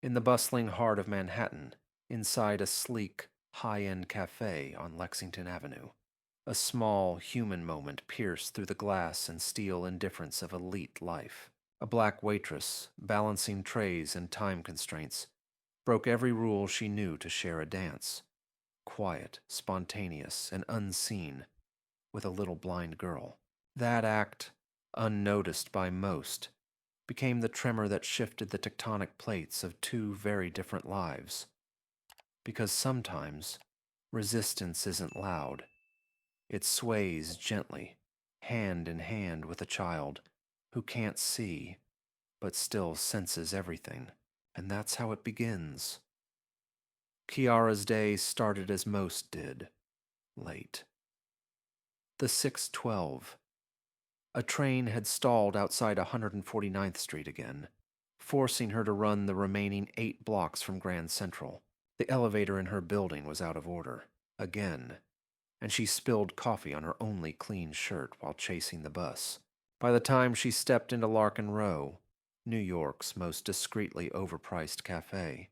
in the bustling heart of Manhattan, inside a sleek, high-end cafe on Lexington Avenue. A small, human moment pierced through the glass and steel indifference of elite life. A black waitress, balancing trays and time constraints, broke every rule she knew to share a dance. Quiet, spontaneous, and unseen, with a little blind girl. That act, unnoticed by most, became the tremor that shifted the tectonic plates of two very different lives. Because sometimes, resistance isn't loud. It sways gently, hand in hand with a child who can't see, but still senses everything. And that's how it begins. Kiara's day started as most did, late. The 6:12. A train had stalled outside 149th Street again, forcing her to run the remaining 8 blocks from Grand Central. The elevator in her building was out of order, again, and she spilled coffee on her only clean shirt while chasing the bus. By the time she stepped into Larkin Row, New York's most discreetly overpriced cafe,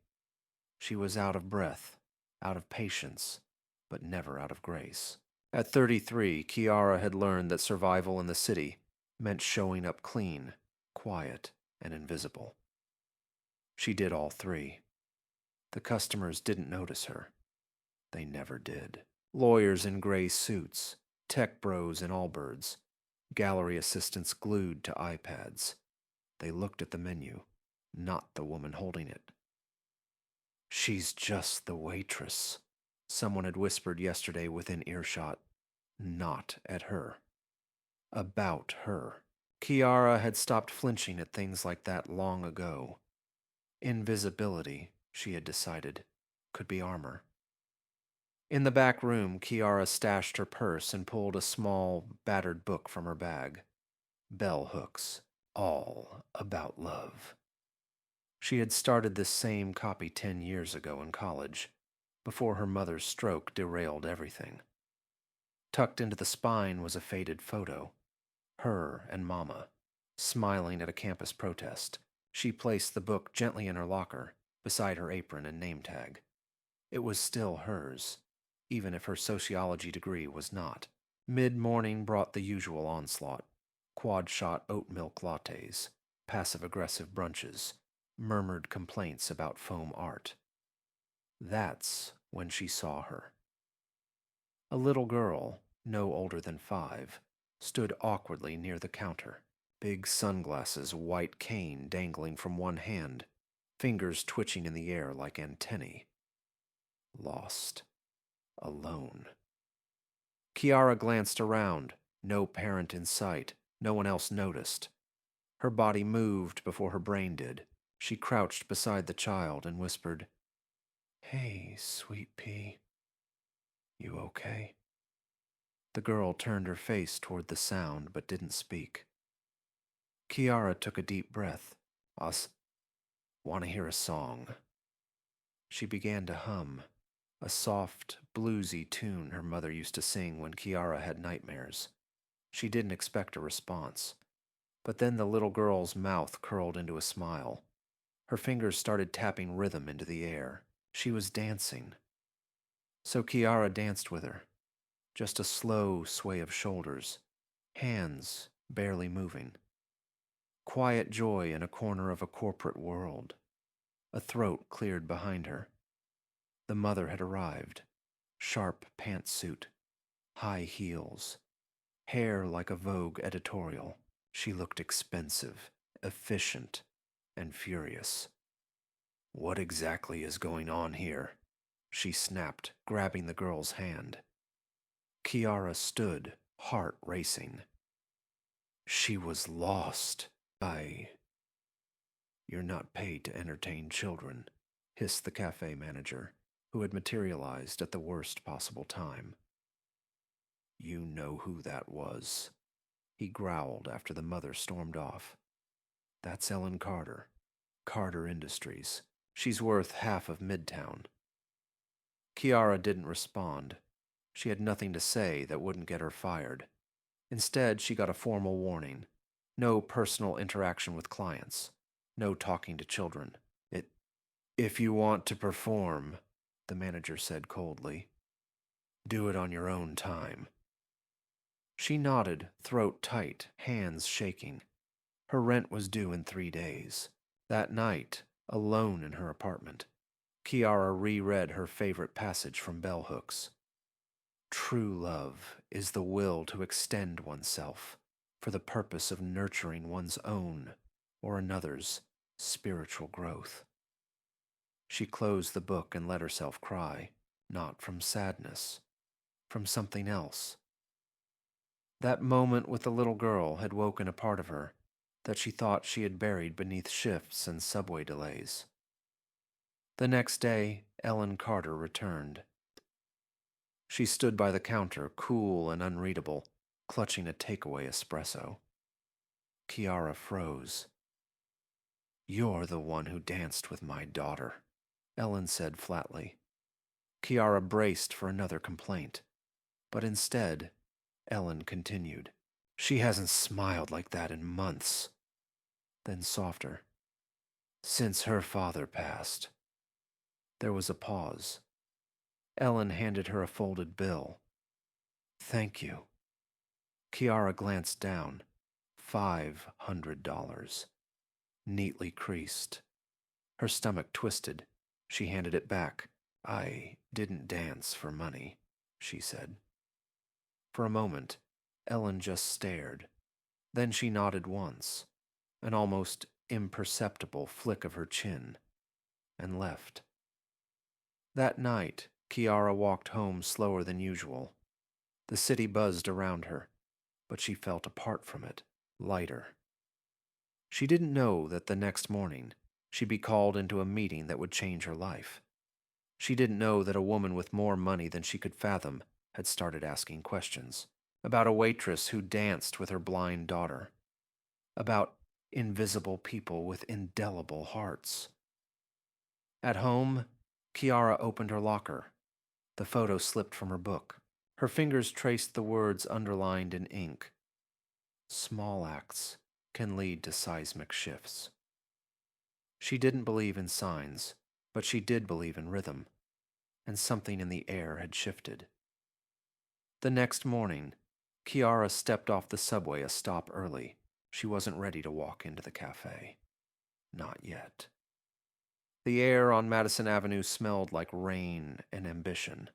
she was out of breath, out of patience, but never out of grace. At 33, Kiara had learned that survival in the city meant showing up clean, quiet, and invisible. She did all three. The customers didn't notice her. They never did. Lawyers in gray suits, tech bros in Allbirds, gallery assistants glued to iPads. They looked at the menu, not the woman holding it. "She's just the waitress," someone had whispered yesterday within earshot. Not at her. About her. Kiara had stopped flinching at things like that long ago. Invisibility, she had decided, could be armor. In the back room, Kiara stashed her purse and pulled a small, battered book from her bag. Bell hooks, all about love. She had started this same copy 10 years ago in college, before her mother's stroke derailed everything. Tucked into the spine was a faded photo. Her and Mama, smiling at a campus protest. She placed the book gently in her locker, beside her apron and name tag. It was still hers, even if her sociology degree was not. Mid-morning brought the usual onslaught. Quad-shot oat milk lattes, passive-aggressive brunches, murmured complaints about foam art. That's when she saw her. A little girl, no older than 5, stood awkwardly near the counter, big sunglasses, white cane dangling from one hand, fingers twitching in the air like antennae. Lost. Alone. Kiara glanced around, no parent in sight, no one else noticed. Her body moved before her brain did. She crouched beside the child and whispered, "Hey, sweet pea. You okay?" The girl turned her face toward the sound but didn't speak. Kiara took a deep breath. "Us, want to hear a song." She began to hum, a soft, bluesy tune her mother used to sing when Kiara had nightmares. She didn't expect a response. But then the little girl's mouth curled into a smile. Her fingers started tapping rhythm into the air. She was dancing. So Kiara danced with her. Just a slow sway of shoulders, hands barely moving. Quiet joy in a corner of a corporate world. A throat cleared behind her. The mother had arrived. Sharp pantsuit, high heels, hair like a Vogue editorial. She looked expensive, efficient, and furious. "What exactly is going on here?" she snapped, grabbing the girl's hand. Kiara stood, heart racing. She was lost. "You're not paid to entertain children," hissed the cafe manager, who had materialized at the worst possible time. "You know who that was," he growled after the mother stormed off. "That's Ellen Carter. Carter Industries. She's worth half of Midtown." Kiara didn't respond. She had nothing to say that wouldn't get her fired. Instead, she got a formal warning. No personal interaction with clients. No talking to children. If you want to perform, the manager said coldly, do it on your own time. She nodded, throat tight, hands shaking. Her rent was due in 3 days. That night, alone in her apartment, Kiara reread her favorite passage from Bell Hooks. True love is the will to extend oneself for the purpose of nurturing one's own or another's spiritual growth. She closed the book and let herself cry, not from sadness, from something else. That moment with the little girl had woken a part of her that she thought she had buried beneath shifts and subway delays. The next day, Ellen Carter returned. She stood by the counter, cool and unreadable, clutching a takeaway espresso. Kiara froze. You're the one who danced with my daughter, Ellen said flatly. Kiara braced for another complaint, but instead, Ellen continued. She hasn't smiled like that in months. Then softer. Since her father passed. There was a pause. Ellen handed her a folded bill. Thank you. Kiara glanced down. $500. Neatly creased. Her stomach twisted. She handed it back. I didn't dance for money, she said. For a moment, Ellen just stared. Then she nodded once, an almost imperceptible flick of her chin, and left. That night, Kiara walked home slower than usual. The city buzzed around her, but she felt apart from it, lighter. She didn't know that the next morning she'd be called into a meeting that would change her life. She didn't know that a woman with more money than she could fathom had started asking questions about a waitress who danced with her blind daughter, about invisible people with indelible hearts. At home, Kiara opened her locker. The photo slipped from her book. Her fingers traced the words underlined in ink. Small acts can lead to seismic shifts. She didn't believe in signs, but she did believe in rhythm, and something in the air had shifted. The next morning, Kiara stepped off the subway a stop early. She wasn't ready to walk into the cafe. Not yet. The air on Madison Avenue smelled like rain and ambition.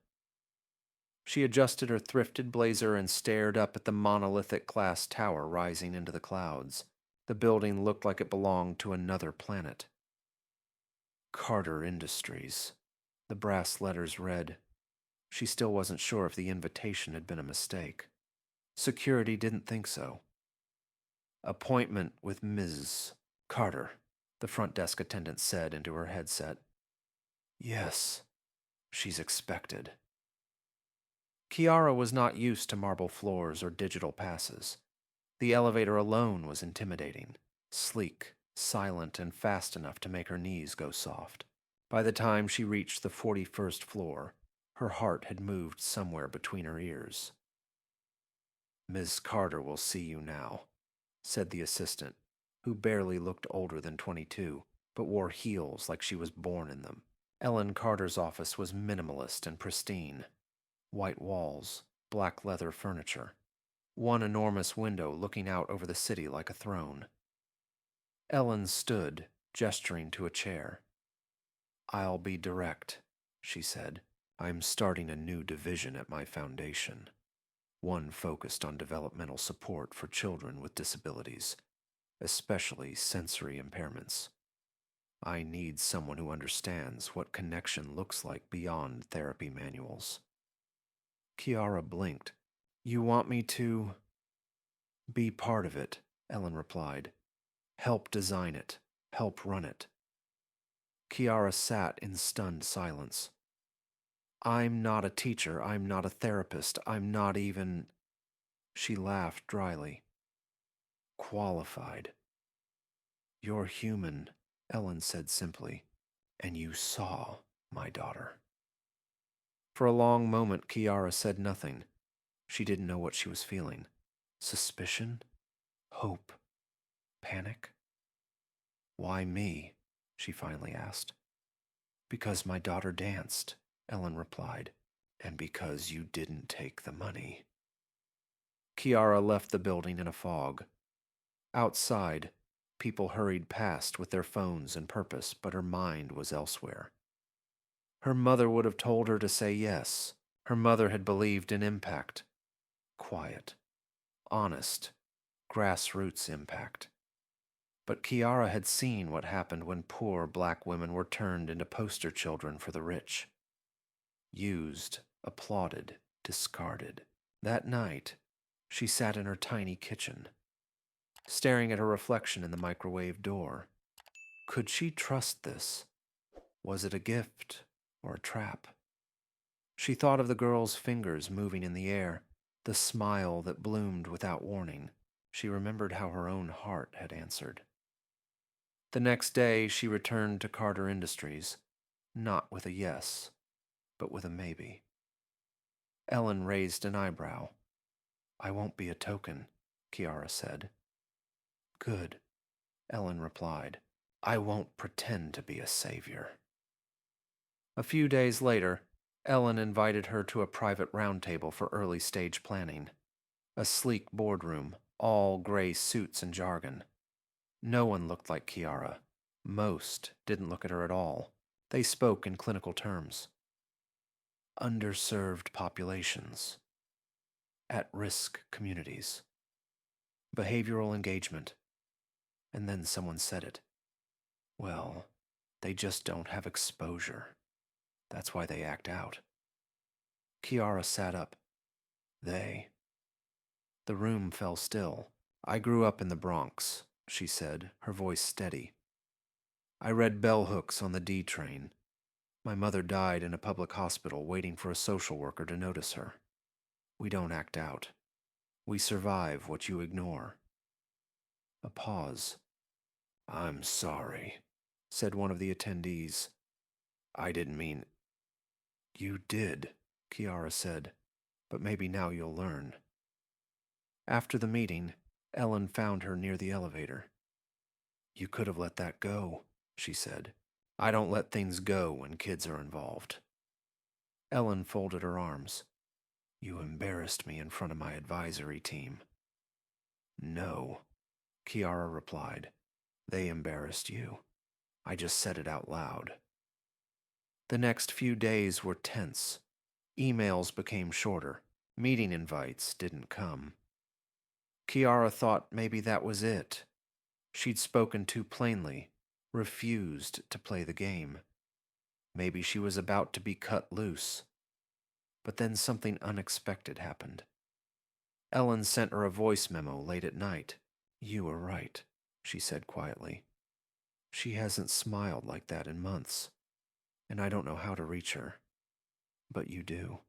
She adjusted her thrifted blazer and stared up at the monolithic glass tower rising into the clouds. The building looked like it belonged to another planet. Carter Industries. The brass letters read. She still wasn't sure if the invitation had been a mistake. Security didn't think so. Appointment with Ms. Carter, the front desk attendant said into her headset. Yes, she's expected. Kiara was not used to marble floors or digital passes. The elevator alone was intimidating, sleek, silent, and fast enough to make her knees go soft. By the time she reached the 41st floor, her heart had moved somewhere between her ears. Ms. Carter will see you now, said the assistant, who barely looked older than 22, but wore heels like she was born in them. Ellen Carter's office was minimalist and pristine. White walls, black leather furniture, one enormous window looking out over the city like a throne. Ellen stood, gesturing to a chair. I'll be direct, she said. I'm starting a new division at my foundation, one focused on developmental support for children with disabilities, especially sensory impairments. I need someone who understands what connection looks like beyond therapy manuals. Kiara blinked. You want me to be part of it, Ellen replied. Help design it. Help run it. Kiara sat in stunned silence. I'm not a teacher. I'm not a therapist. I'm not even... She laughed dryly. Qualified. You're human, Ellen said simply, and you saw my daughter. For a long moment, Kiara said nothing. She didn't know what she was feeling. Suspicion? Hope? Panic? Why me? She finally asked. Because my daughter danced, Ellen replied, and because you didn't take the money. Kiara left the building in a fog. Outside, people hurried past with their phones and purpose, but her mind was elsewhere. Her mother would have told her to say yes. Her mother had believed in impact. Quiet, honest, grassroots impact. But Kiara had seen what happened when poor black women were turned into poster children for the rich. Used, applauded, discarded. That night, she sat in her tiny kitchen, staring at her reflection in the microwave door. Could she trust this? Was it a gift or a trap? She thought of the girl's fingers moving in the air, the smile that bloomed without warning. She remembered how her own heart had answered. The next day, she returned to Carter Industries, not with a yes, but with a maybe. Ellen raised an eyebrow. I won't be a token, Kiara said. Good, Ellen replied. I won't pretend to be a savior. A few days later, Ellen invited her to a private roundtable for early stage planning. A sleek boardroom, all gray suits and jargon. No one looked like Kiara. Most didn't look at her at all. They spoke in clinical terms. Underserved populations. At-risk communities. Behavioral engagement. And then someone said it. Well, they just don't have exposure. That's why they act out. Kiara sat up. They. The room fell still. I grew up in the Bronx, she said, her voice steady. I read bell hooks on the D train. My mother died in a public hospital waiting for a social worker to notice her. We don't act out. We survive what you ignore. A pause. I'm sorry, said one of the attendees. I didn't mean... You did, Kiara said, but maybe now you'll learn. After the meeting, Ellen found her near the elevator. You could have let that go, she said. I don't let things go when kids are involved. Ellen folded her arms. You embarrassed me in front of my advisory team. No, Kiara replied. They embarrassed you. I just said it out loud. The next few days were tense. Emails became shorter. Meeting invites didn't come. Kiara thought maybe that was it. She'd spoken too plainly, refused to play the game. Maybe she was about to be cut loose. But then something unexpected happened. Ellen sent her a voice memo late at night. You were right, she said quietly. She hasn't smiled like that in months, and I don't know how to reach her. But you do.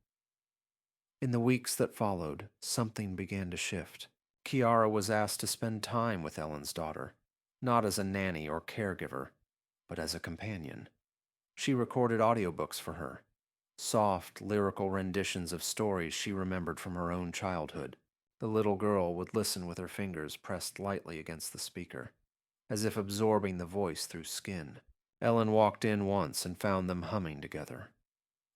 In the weeks that followed, something began to shift. Kiara was asked to spend time with Ellen's daughter, not as a nanny or caregiver, but as a companion. She recorded audiobooks for her, soft, lyrical renditions of stories she remembered from her own childhood. The little girl would listen with her fingers pressed lightly against the speaker, as if absorbing the voice through skin. Ellen walked in once and found them humming together.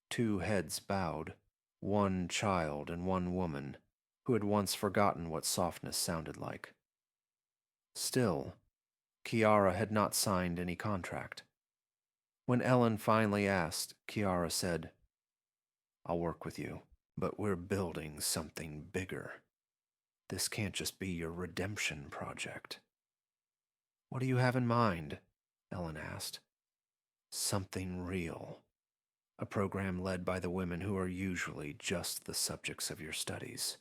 Two heads bowed, one child and one woman, who had once forgotten what softness sounded like. Still, Kiara had not signed any contract. When Ellen finally asked, Kiara said, I'll work with you, but we're building something bigger. This can't just be your redemption project. What do you have in mind? Ellen asked. Something real. A program led by the women who are usually just the subjects of your studies.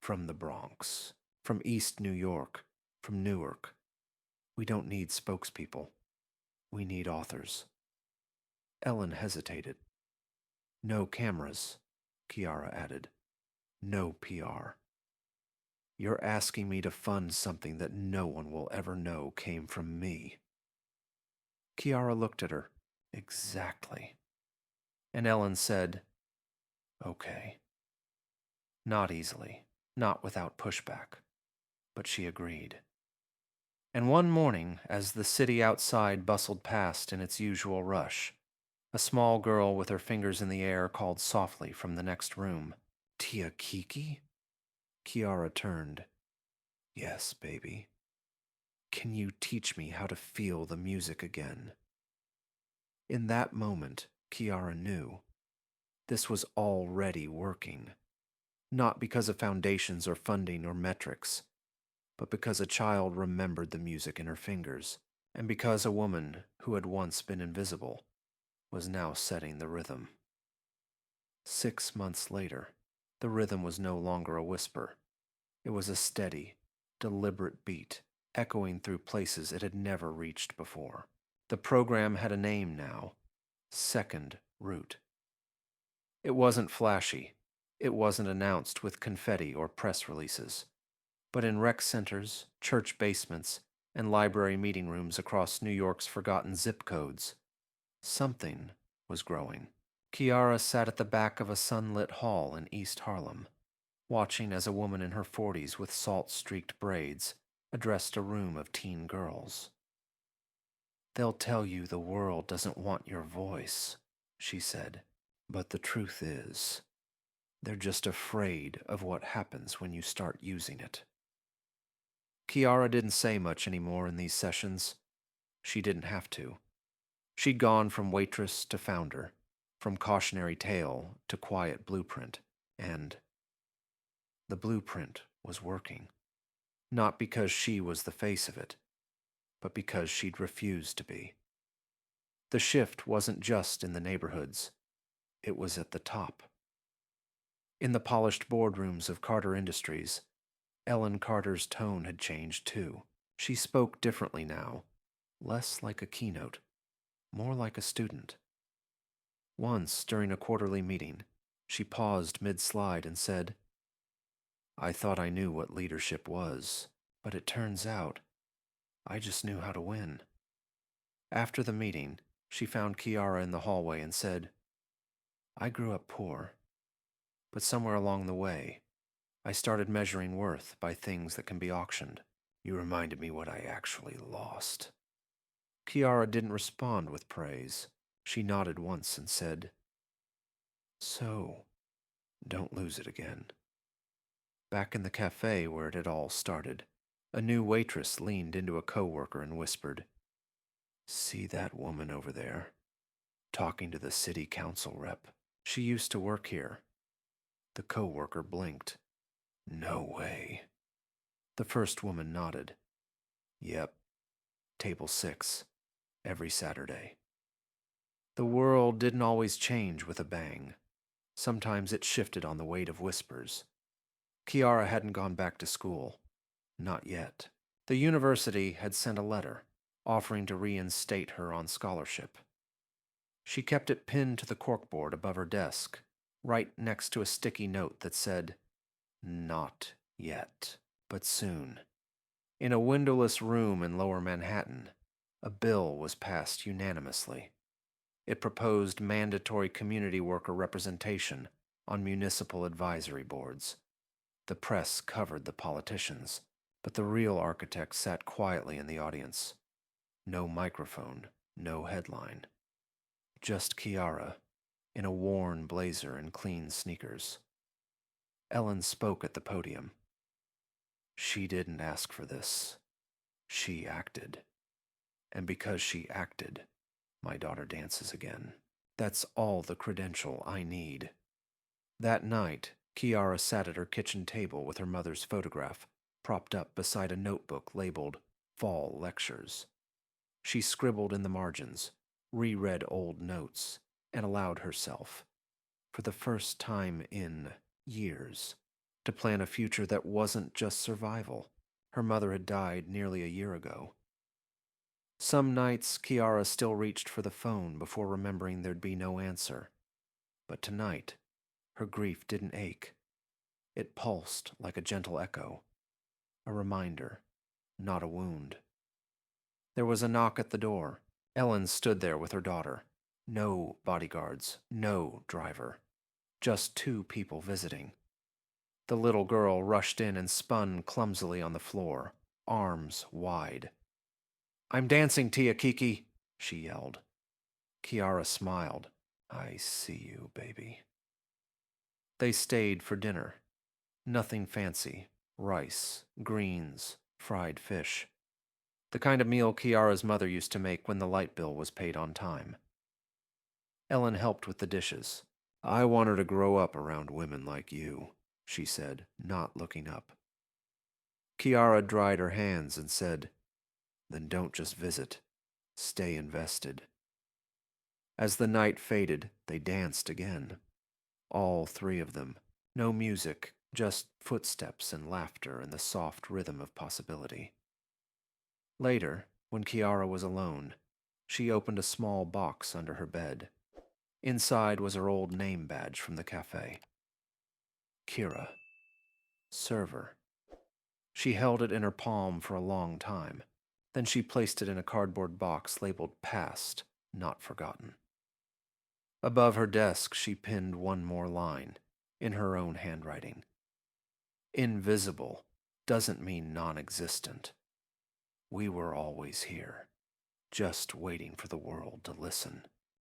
From the Bronx, from East New York, from Newark. We don't need spokespeople. We need authors. Ellen hesitated. No cameras, Kiara added. No PR. You're asking me to fund something that no one will ever know came from me. Kiara looked at her. Exactly. And Ellen said, Okay. Not easily, not without pushback, but she agreed. And one morning, as the city outside bustled past in its usual rush, A small girl with her fingers in the air called softly from the next room. Tia Kiki? Kiara turned. Yes, baby. Can you teach me how to feel the music again? In that moment, Kiara knew this was already working. Not because of foundations or funding or metrics, but because a child remembered the music in her fingers, and because a woman who had once been invisible was now setting the rhythm. 6 months later, the rhythm was no longer a whisper. It was a steady, deliberate beat, echoing through places it had never reached before. The program had a name now: Second Route. It wasn't flashy. It wasn't announced with confetti or press releases. But in rec centers, church basements, and library meeting rooms across New York's forgotten zip codes, something was growing. Kiara sat at the back of a sunlit hall in East Harlem, watching as a woman in her 40s with salt-streaked braids addressed a room of teen girls. They'll tell you the world doesn't want your voice, she said. But the truth is, they're just afraid of what happens when you start using it. Kiara didn't say much anymore in these sessions. She didn't have to. She'd gone from waitress to founder, from cautionary tale to quiet blueprint, and the blueprint was working. Not because she was the face of it, but because she'd refused to be. The shift wasn't just in the neighborhoods. It was at the top. In the polished boardrooms of Carter Industries, Ellen Carter's tone had changed too. She spoke differently now, less like a keynote, more like a student. Once, during a quarterly meeting, she paused mid-slide and said, I thought I knew what leadership was, but it turns out I just knew how to win. After the meeting, she found Kiara in the hallway and said, I grew up poor, but somewhere along the way, I started measuring worth by things that can be auctioned. You reminded me what I actually lost. Kiara didn't respond with praise. She nodded once and said, So, don't lose it again. Back in the cafe where it had all started, a new waitress leaned into a coworker and whispered, See that woman over there? Talking to the city council rep. She used to work here. The coworker blinked. No way. The first woman nodded. Yep. Table 6. Every Saturday. The world didn't always change with a bang. Sometimes it shifted on the weight of whispers. Kiara hadn't gone back to school. Not yet. The university had sent a letter, offering to reinstate her on scholarship. She kept it pinned to the corkboard above her desk, right next to a sticky note that said, Not yet, but soon. In a windowless room in Lower Manhattan, a bill was passed unanimously. It proposed mandatory community worker representation on municipal advisory boards. The press covered the politicians, but the real architect sat quietly in the audience. No microphone, no headline. Just Kiara, in a worn blazer and clean sneakers. Ellen spoke at the podium. She didn't ask for this. She acted. And because she acted, my daughter dances again. That's all the credential I need. That night, Kiara sat at her kitchen table with her mother's photograph propped up beside a notebook labeled Fall Lectures. She scribbled in the margins, reread old notes, and allowed herself, for the first time in years, to plan a future that wasn't just survival. Her mother had died nearly a year ago. Some nights, Kiara still reached for the phone before remembering there'd be no answer. But tonight, her grief didn't ache. It pulsed like a gentle echo. A reminder, not a wound. There was a knock at the door. Ellen stood there with her daughter. No bodyguards, no driver. Just two people visiting. The little girl rushed in and spun clumsily on the floor, arms wide. I'm dancing, Tia Kiki, she yelled. Kiara smiled. I see you, baby. They stayed for dinner. Nothing fancy. Rice, greens, fried fish. The kind of meal Kiara's mother used to make when the light bill was paid on time. Ellen helped with the dishes. I want her to grow up around women like you, she said, not looking up. Kiara dried her hands and said, Then don't just visit. Stay invested. As the night faded, they danced again. All three of them. No music, just footsteps and laughter and the soft rhythm of possibility. Later, when Kiara was alone, she opened a small box under her bed. Inside was her old name badge from the cafe. Kira. Server. She held it in her palm for a long time. Then she placed it in a cardboard box labeled Past, Not Forgotten. Above her desk, she pinned one more line, in her own handwriting. Invisible doesn't mean non-existent. We were always here, just waiting for the world to listen.